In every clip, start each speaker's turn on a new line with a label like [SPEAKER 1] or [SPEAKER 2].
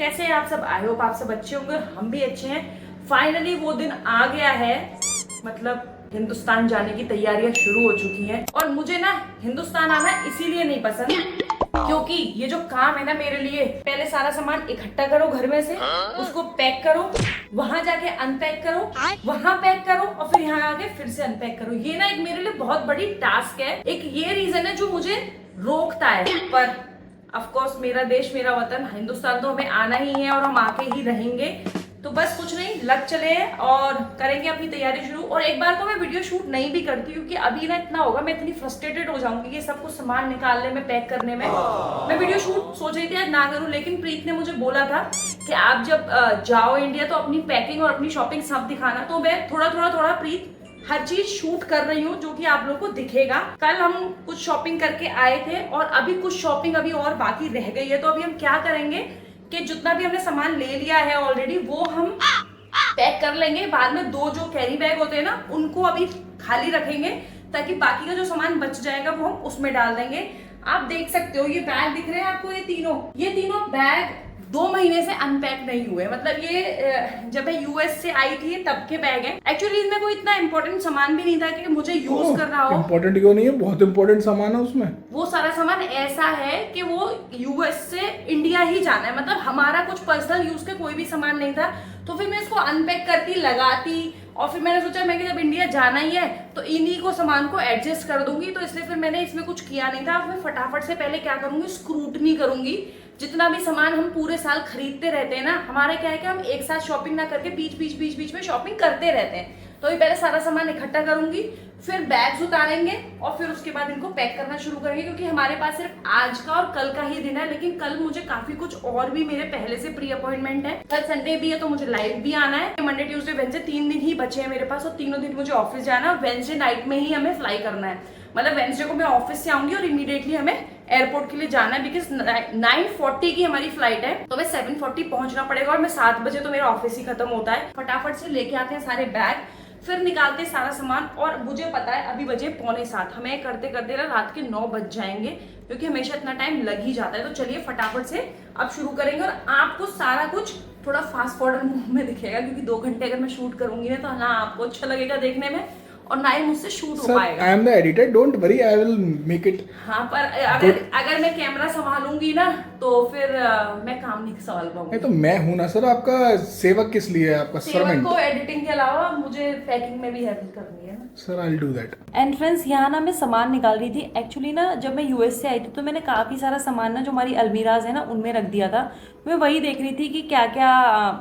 [SPEAKER 1] कैसे हैं आप सब? आई होप आप सब अच्छे होंगे, हम भी अच्छे हैं। फाइनली वो दिन आ गया है, मतलब हिंदुस्तान जाने की तैयारियां शुरू हो चुकी हैं। और मुझे ना हिंदुस्तान आना इसीलिए नहीं पसंद क्योंकि ये जो काम है ना मेरे लिए, पहले सारा सामान इकट्ठा करो घर में से, उसको पैक करो, वहां जाके अनपैक करो, वहां पैक करो और फिर यहाँ आके फिर से अनपैक करो। ये ना एक मेरे लिए बहुत बड़ी टास्क है। एक ये रीजन है जो मुझे रोकता है, पर ऑफ कोर्स मेरा देश मेरा वतन हिंदुस्तान तो हमें आना ही है और हम आके ही रहेंगे। तो बस कुछ नहीं, लग चले और करेंगे अपनी तैयारी शुरू। और एक बार को मैं वीडियो शूट नहीं भी करती क्योंकि अभी ना इतना होगा, मैं इतनी फ्रस्ट्रेटेड हो जाऊंगी कि सब कुछ सामान निकालने में, पैक करने में। मैं वीडियो शूट सोच रही थी आज ना करूं, लेकिन प्रीत ने मुझे बोला था कि आप जब जाओ इंडिया तो अपनी पैकिंग और अपनी शॉपिंग सब दिखाना। तो मैं थोड़ा प्रीत हर चीज शूट कर रही हूँ जो कि आप लोगों को दिखेगा। कल हम कुछ शॉपिंग करके आए थे और अभी कुछ शॉपिंग अभी और बाकी रह गई है। तो अभी हम क्या करेंगे कि जितना भी हमने सामान ले लिया है ऑलरेडी वो हम पैक कर लेंगे। बाद में 2 जो कैरी बैग होते हैं ना उनको अभी खाली रखेंगे ताकि बाकी का जो सामान बच जाएगा वो हम उसमें डाल देंगे। आप देख सकते हो ये बैग दिख रहे हैं आपको, ये तीनों बैग 2 महीने से अनपैक नहीं हुए। मतलब ये जब मैं यूएस से आई थी तब के बैग है। एक्चुअली इनमें कोई इतना इंपॉर्टेंट सामान भी नहीं था कि मुझे यूज करना हो।
[SPEAKER 2] इम्पोर्टेंट क्यों नहीं है, बहुत इंपॉर्टेंट सामान है उसमें।
[SPEAKER 1] वो सारा सामान ऐसा है कि वो यूएस से इंडिया ही जाना है, मतलब हमारा कुछ पर्सनल यूज का कोई भी सामान नहीं था। तो फिर मैं इसको अनपैक करती, लगाती और फिर मैंने सोचा मैं कि जब इंडिया जाना ही है तो इन्हीं को सामान को एडजस्ट कर दूंगी। तो इसलिए फिर मैंने इसमें कुछ किया नहीं था। अब मैं फटाफट से पहले क्या करूंगी, स्क्रूटनी करूंगी। जितना भी सामान हम पूरे साल खरीदते रहते हैं ना, हमारे क्या है कि हम एक साथ शॉपिंग ना करके बीच में शॉपिंग करते रहते हैं। तो अभी पहले सारा सामान इकट्ठा करूंगी, फिर बैग्स उतारेंगे और फिर उसके बाद इनको पैक करना शुरू करेंगे। क्योंकि हमारे पास सिर्फ आज का और कल का ही दिन है, लेकिन कल मुझे काफी कुछ और भी मेरे पहले से प्री अपॉइंटमेंट है। कल संडे भी है तो मुझे लाइव भी आना है। मंडे ट्यूसडे वेडनेसडे 3 दिन ही बचे हैं मेरे पास और तीनों दिन मुझे ऑफिस जाना है और वेडनेसडे नाइट में ही हमें फ्लाई करना है। मतलब वेडनेसडे को मैं ऑफिस से आऊंगी और इमीडिएटली हमें एयरपोर्ट के लिए जाना है बिकॉज 9:40 की हमारी फ्लाइट है। तो मैं 7:40 पहुंचना पड़ेगा और मैं 7 बजे तो मेरा ऑफिस ही खत्म होता है। फटाफट से लेके आते हैं सारे बैग, फिर निकालते हैं सारा सामान। और मुझे पता है अभी बजे 6:45, हमें करते करते ना रात के 9 बज जाएंगे क्योंकि हमेशा इतना टाइम लग ही जाता है। तो चलिए फटाफट से अब शुरू करेंगे और आपको सारा कुछ थोड़ा फास्ट फॉरवर्ड मुंह में दिखेगा क्योंकि 2 घंटे अगर मैं शूट करूंगी ना तो ना आपको अच्छा लगेगा देखने में और ना ही मुझसे शूट हो पाएगा।
[SPEAKER 2] I am the editor, don't worry, I will make it.
[SPEAKER 1] हाँ, पर अगर मैं कैमरा संभालूंगी ना तो फिर मैं काम नहीं संभाल पाऊंगी।
[SPEAKER 2] तो मैं हूं ना सर, आपका सेवक किस लिए है, आपका सर्वेंट।
[SPEAKER 1] को एडिटिंग के अलावा मुझे पैकिंग में भी हेल्प करनी है ना
[SPEAKER 2] sir, I will do that.
[SPEAKER 1] And friends, यहाँ ना मैं सामान निकाल रही थी। एक्चुअली ना जब मैं यूएस से आई थी तो मैंने काफ़ी सारा सामान ना जो हमारी अलमीराज है ना उनमें रख दिया था। मैं वही देख रही थी कि क्या क्या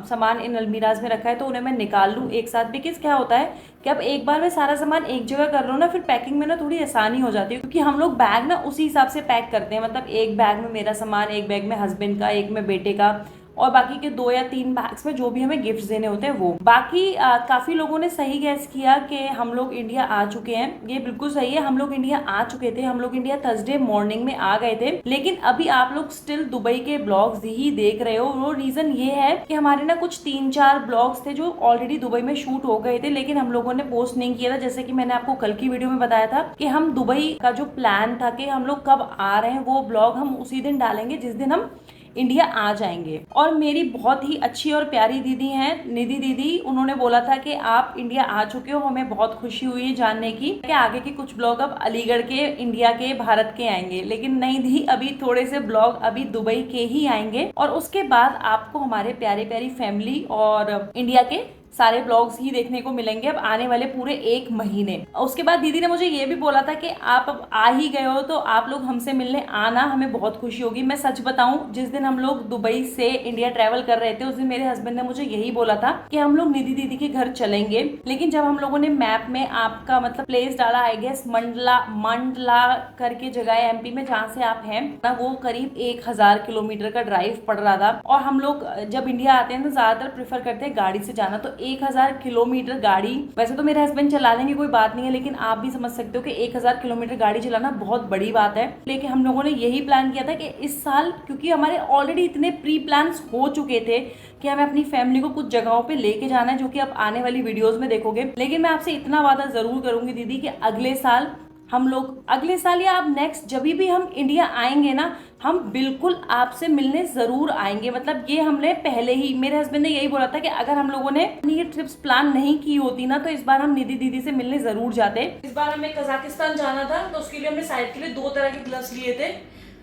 [SPEAKER 1] सामान इन अलमीराज में रखा है तो उन्हें मैं निकाल लूँ एक साथ। बिकॉज क्या होता है कि अब एक बार मैं सारा सामान एक जगह कर रहा हूँ ना, फिर पैकिंग में ना थोड़ी आसानी हो जाती है क्योंकि हम लोग बैग ना उसी हिसाब से पैक करते हैं। मतलब एक बैग में मेरा सामान, एक बैग में हस्बैंड का, एक में बेटे का और बाकी के 2 या 3 बैग्स में जो भी हमें गिफ्ट्स देने होते हैं वो। बाकी काफ़ी लोगों ने सही गैस किया कि हम लोग इंडिया आ चुके हैं। ये बिल्कुल सही है, हम लोग इंडिया आ चुके थे। हम लोग इंडिया थर्सडे मॉर्निंग में आ गए थे, लेकिन अभी आप लोग स्टिल दुबई के ब्लॉग्स ही देख रहे हो। वो रीज़न ये है कि हमारे ना कुछ 3-4 ब्लॉग्स थे जो ऑलरेडी दुबई में शूट हो गए थे लेकिन हम लोगों ने पोस्ट नहीं किया था। जैसे कि मैंने आपको कल की वीडियो में बताया था कि हम दुबई का जो प्लान था कि हम लोग कब आ रहे हैं वो ब्लॉग हम उसी दिन डालेंगे जिस दिन हम इंडिया आ जाएंगे। और मेरी बहुत ही अच्छी और प्यारी दीदी हैं, निधि दीदी, उन्होंने बोला था कि आप इंडिया आ चुके हो। हमें बहुत खुशी हुई है जानने की कि आगे के कुछ ब्लॉग अब अलीगढ़ के, इंडिया के, भारत के आएंगे। लेकिन नहीं दी, अभी थोड़े से ब्लॉग अभी दुबई के ही आएंगे और उसके बाद आपको हमारे प्यारे प्यारी फैमिली और इंडिया के सारे ब्लॉग्स ही देखने को मिलेंगे अब आने वाले पूरे 1 महीने। उसके बाद दीदी ने मुझे ये भी बोला था कि आप अब आ ही गए हो तो आप लोग हमसे मिलने आना, हमें बहुत खुशी होगी। मैं सच बताऊं, जिस दिन हम लोग दुबई से इंडिया ट्रैवल कर रहे थे उस दिन मेरे हस्बैंड ने मुझे यही बोला था कि हम लोग निधि दीदी के घर चलेंगे। लेकिन जब हम लोगों ने मैप में आपका मतलब प्लेस डाला, आई गेस मंडला करके जगह है एमपी में जहाँ से आप हैं ना, वो करीब 1000 किलोमीटर का ड्राइव पड़ रहा था। और हम लोग जब इंडिया आते हैं तो ज्यादातर प्रेफर करते हैं गाड़ी से जाना। तो 1000 किलोमीटर गाड़ी, वैसे तो मेरे हस्बैंड चला लेंगे कोई बात नहीं है, लेकिन आप भी समझ सकते हो कि 1000 किलोमीटर गाड़ी चलाना बहुत बड़ी बात है। लेकिन हम लोगों ने यही प्लान किया था कि इस साल, क्योंकि हमारे ऑलरेडी इतने प्री प्लान्स हो चुके थे कि हमें अपनी फैमिली को कुछ जगहों पे लेके जाना है जो कि आप आने वाली वीडियोस में देखोगे। लेकिन मैं आपसे इतना वादा जरूर करूंगी दीदी कि अगले साल हम लोग अगले साल या अब नेक्स्ट जब भी हम इंडिया आएंगे ना, हम बिल्कुल आपसे मिलने ज़रूर आएंगे। मतलब ये हमने पहले ही, मेरे हस्बैंड ने यही बोला था कि अगर हम लोगों ने अपनी ये ट्रिप्स प्लान नहीं की होती ना, तो इस बार हम निधि दीदी से मिलने ज़रूर जाते। इस बार हमें कजाकिस्तान जाना था, तो उसके लिए हमने साइड के लिए 2 तरह के ग्लव्स लिए थे।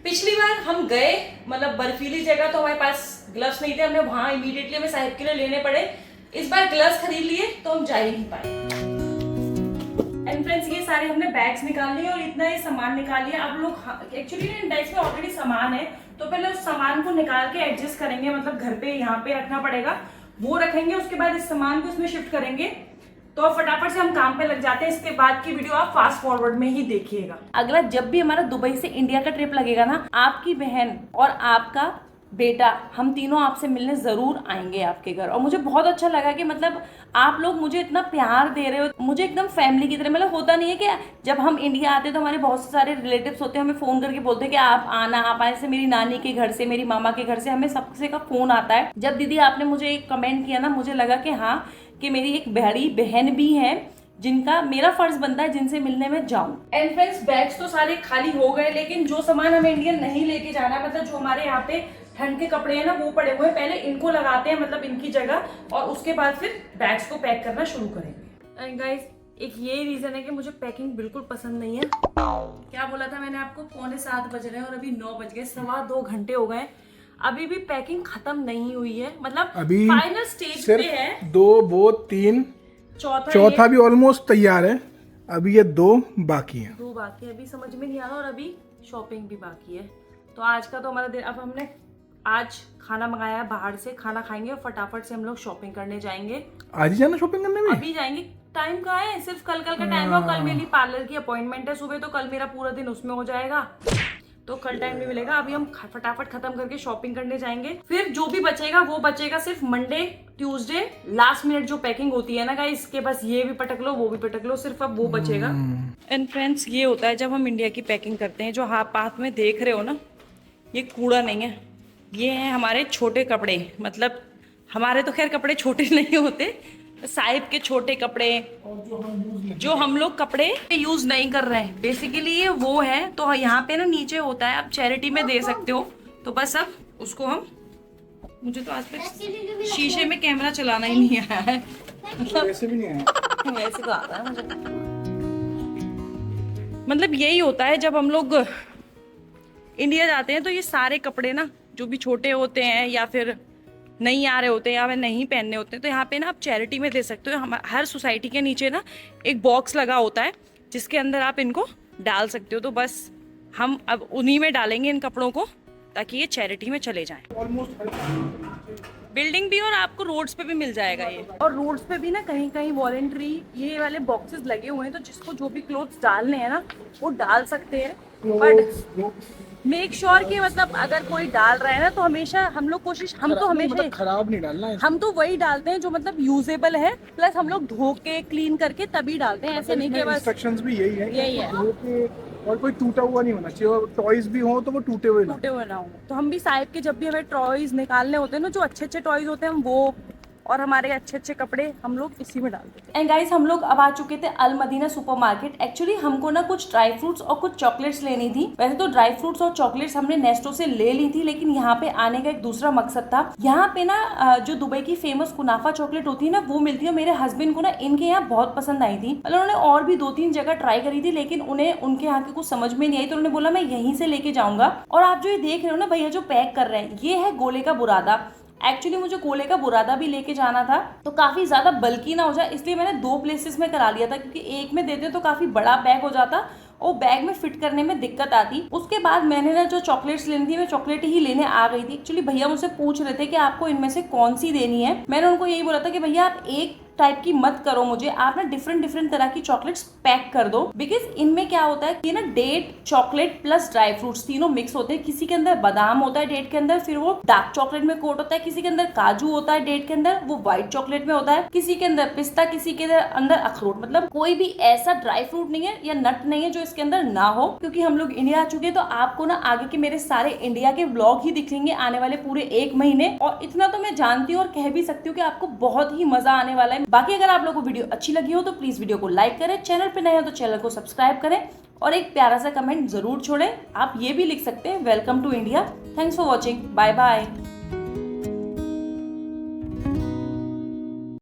[SPEAKER 1] पिछली बार हम गए मतलब बर्फीली जगह, तो हमारे पास ग्लव्स नहीं थे, हमने वहाँ इमीडिएटली हमें साहिब के लिए लेने पड़े। इस बार ग्लव्स खरीद लिए तो हम जा ही नहीं पाए। एंड फ्रेंड्स, ये सारे हमने बैग्स निकाल लिए और इतना ही सामान निकाल लिया। अब लोग एक्चुअली इन बैग्स में ऑलरेडी सामान है, तो पहले उस सामान को निकाल के एडजस्ट करेंगे, मतलब घर पे यहाँ पे रखना पड़ेगा, वो रखेंगे। उसके बाद इस सामान को इसमें शिफ्ट करेंगे, तो फटाफट से हम काम पे लग जाते हैं। इसके बाद की वीडियो आप फास्ट फॉरवर्ड में ही देखिएगा। अगला जब भी हमारा दुबई से इंडिया का ट्रिप लगेगा ना, आपकी बहन और आपका बेटा, हम तीनों आपसे मिलने ज़रूर आएंगे आपके घर। और मुझे बहुत अच्छा लगा कि मतलब आप लोग मुझे इतना प्यार दे रहे हो, मुझे एकदम फैमिली की तरह। मतलब होता नहीं है कि जब हम इंडिया आते हैं तो हमारे बहुत सारे रिलेटिव्स होते हैं, हमें फ़ोन करके बोलते हैं कि आप आना, आप आने से मेरी नानी के घर से, मेरी मामा के घर से, हमें सबसे का फ़ोन आता है। जब दीदी आपने मुझे एक कमेंट किया ना, मुझे लगा कि हाँ, कि मेरी एक बड़ी बहन भी है जिनका मेरा फर्ज बनता है जिनसे मिलने में जाऊं। एंड फ्रेंड्स, बैग्स तो सारे खाली हो गए, लेकिन जो सामान हमें इंडिया नहीं लेके जाना, मतलब जो हमारे यहाँ पे ठंड के कपड़े हैं ना, वो पड़े हुए हैं। पहले इनको लगाते हैं, मतलब इनकी जगह, और उसके बाद फिर बैग्स को पैक करना शुरू करेंगे। एंड गाइस, एक ये रीजन है कि मुझे पैकिंग बिल्कुल पसंद नहीं है। क्या बोला था मैंने आपको, 6:45 बज रहे हैं और अभी 9 बज गए, 2.25 घंटे हो गए, अभी भी पैकिंग खत्म नहीं हुई है। मतलब
[SPEAKER 2] अभी
[SPEAKER 1] फाइनल स्टेज पे है।
[SPEAKER 2] 2 वो 3 चौथा भी ऑलमोस्ट तैयार है, अभी ये 2 बाकी है।
[SPEAKER 1] 2 बाकी है, अभी समझ में नहीं आ रहा, और अभी शॉपिंग भी बाकी है। तो आज का तो हमारा दिन, अब हमने आज खाना मंगाया है बाहर से, खाना खाएंगे और फटाफट से हम लोग शॉपिंग करने जाएंगे।
[SPEAKER 2] आज ही जाना शॉपिंग करने में?
[SPEAKER 1] अभी जाएंगे। टाइम कहाँ है, सिर्फ कल का टाइम है। कल मेरी पार्लर की अपॉइंटमेंट है सुबह, तो कल मेरा पूरा दिन उसमें हो जाएगा, तो कल टाइम नहीं मिलेगा। अभी हम फटाफट खत्म करके शॉपिंग करने जाएंगे, फिर जो भी बचेगा वो बचेगा। सिर्फ मंडे ट्यूसडे लास्ट मिनट जो पैकिंग होती है ना गाइस, इसके बस ये भी पटक लो, वो भी पटक लो, सिर्फ अब वो बचेगा। एंड फ्रेंड्स, ये होता है जब हम इंडिया की पैकिंग करते हैं। जो हाथ में देख रहे हो ना, ये कूड़ा नहीं है, ये है हमारे छोटे कपड़े। मतलब हमारे तो खैर कपड़े छोटे नहीं होते, साहिब के छोटे कपड़े, जो हम लोग कपड़े यूज नहीं कर रहे हैं, बेसिकली ये वो है। तो यहाँ पे ना नीचे होता है, आप चैरिटी में दे सकते हो। तो बस अब उसको हम, मुझे तो आज तक शीशे में कैमरा चलाना ही नहीं आया है, मतलब
[SPEAKER 2] वैसे भी नहीं आया।
[SPEAKER 1] वैसे तो आता है मुझे। मतलब यही होता है जब हम लोग इंडिया जाते हैं, तो ये सारे कपड़े ना जो भी छोटे होते हैं या फिर नहीं आ रहे होते हैं या फिर नहीं पहनने होते हैं, तो यहाँ पे ना आप चैरिटी में दे सकते हो। हम हर सोसाइटी के नीचे ना एक बॉक्स लगा होता है जिसके अंदर आप इनको डाल सकते हो। तो बस हम अब उन्हीं में डालेंगे इन कपड़ों को, ताकि ये चैरिटी में चले जाएं। बिल्डिंग भी, और आपको रोड्स पे भी मिल जाएगा ये। और रोड्स पे भी ना कहीं कहीं वॉलंटरी ये वाले बॉक्सेस लगे हुए हैं, तो जिसको जो भी क्लोथ्स डालने हैं ना, वो डाल सकते हैं। बट मेक श्योर कि मतलब अगर कोई डाल रहा है ना, तो हमेशा हम लोग कोशिश, हम तो हमेशा
[SPEAKER 2] मतलब खराब नहीं डालना है,
[SPEAKER 1] हम तो वही डालते हैं जो मतलब यूजेबल है, प्लस हम लोग धो के क्लीन करके तभी डालते हैं। ऐसे नहीं कि बस
[SPEAKER 2] इंस्ट्रक्शंस भी यही है,
[SPEAKER 1] यही है,
[SPEAKER 2] धो के, और कोई टूटा हुआ नहीं होना चाहिए, और टॉयज भी हो तो वो टूटे हुए
[SPEAKER 1] ना हो। तो हम भी साहिब के जब भी हमें टॉयज निकालने होते हैं ना, जो अच्छे अच्छे टॉयज होते हैं, हम वो और हमारे अच्छे अच्छे कपड़े हम लोग इसी में डाल देते हैं। एंड गाइस, हम लोग अब आ चुके थे अल मदीना सुपरमार्केट। एक्चुअली हमको ना कुछ ड्राई फ्रूट्स और कुछ चॉकलेट्स लेनी थी। वैसे तो ड्राई फ्रूट्स और चॉकलेट्स हमने नेस्टो से ले ली थी, लेकिन यहाँ पे आने का एक दूसरा मकसद था। यहाँ पे ना जो दुबई की फेमस कुनाफा चॉकलेट होती है ना, वो मिलती है। मेरे हस्बैंड को ना इनके यहाँ बहुत पसंद आई थी। मतलब उन्होंने और भी 2-3 जगह ट्राई करी थी, लेकिन उन्हें उनके यहाँ की कुछ समझ में नहीं आई, तो उन्होंने बोला मैं यहीं से लेके जाऊंगा। और आप जो ये देख रहे हो ना भैया जो पैक कर रहे हैं, ये है गोले का बुरादा। एक्चुअली मुझे गोले का बुरादा भी लेके जाना था, तो काफी ज्यादा बल्कि ना हो जाए, इसलिए मैंने 2 प्लेसेस में करा लिया था, क्योंकि एक में देते तो काफी बड़ा बैग हो जाता और बैग में फिट करने में दिक्कत आती। उसके बाद मैंने ना जो चॉकलेट्स लेनी थी, मैं चॉकलेट ही लेने आ गई थी। एक्चुअली भैया मुझसे पूछ रहे थे कि आपको इनमें से कौन सी देनी है। मैंने उनको यही बोला था कि भैया आप एक टाइप की मत करो मुझे, आप ना डिफरेंट तरह की चॉकलेट्स पैक कर दो। बिकॉज इनमें क्या होता है कि ना date, chocolate plus dry fruits तीनों मिक्स होते हैं। किसी के अंदर बादाम होता है डेट के अंदर, फिर वो डार्क चॉकलेट में कोट होता है। किसी के अंदर काजू होता है डेट के अंदर, वो व्हाइट चॉकलेट में होता है। किसी के अंदर पिस्ता, किसी के अंदर अखरोट। मतलब कोई भी ऐसा ड्राई फ्रूट नहीं है या नट नहीं है जो इसके अंदर ना हो। क्योंकि हम लोग इंडिया आ चुके हैं, तो आपको ना आगे के मेरे सारे इंडिया के व्लॉग ही दिखेंगे आने वाले पूरे 1 महीने। और इतना तो मैं जानती हूँ और कह भी सकती हूँ कि आपको बहुत ही मजा आने वाला है। बाकी अगर आप लोगों को वीडियो अच्छी लगी हो तो प्लीज वीडियो को लाइक करें, चैनल पे नए हो तो चैनल को सब्सक्राइब करें। और एक प्यारा सा कमेंट ज़रूर छोड़ें। आप ये भी लिख सकते हैं, welcome to India. Thanks for watching, bye bye.